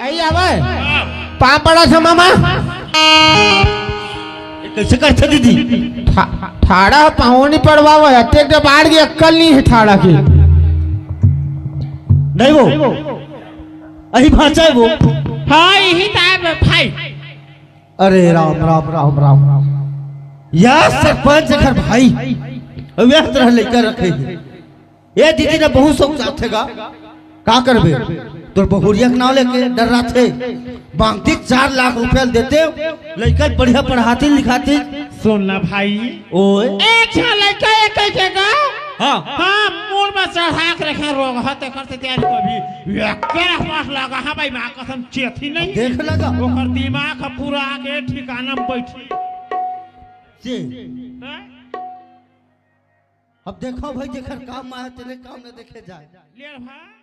आई आवे पाँव पड़ा था मामा कैसे करते दीदी ठाड़ा पाँव नहीं पड़वा हुआ अत्ते के बाढ़ की अक्कल नहीं है ठाड़ा की नहीं वो अही भाषा है वो हाँ यही था भाई। अरे राम राम राम राम यार सरपंच घर भाई व्यस्त तरह लेकर रखे ये दीदी ने बहुत शौक चाहेगा का करबे तोर बहुरिया के नाव लेके डर रहा थे बांगती 4 लाख रुपया देते लड़का बढ़िया पढ़ाती लिखाती सुनना भाई ओए एक लड़का एक जगह हाँ हाँ मूल में चढ़ा के रखे रोग हते करते तैयारी कभी केरा पास लगा हाँ भाई मां कसम चेथी नहीं देख लगा ओकर दिमाग पूरा आके ठिकाना में बैठी से हाँ? अब देखो भाई जेखर काम मारे तेरे काम न देखे जाए ले भाई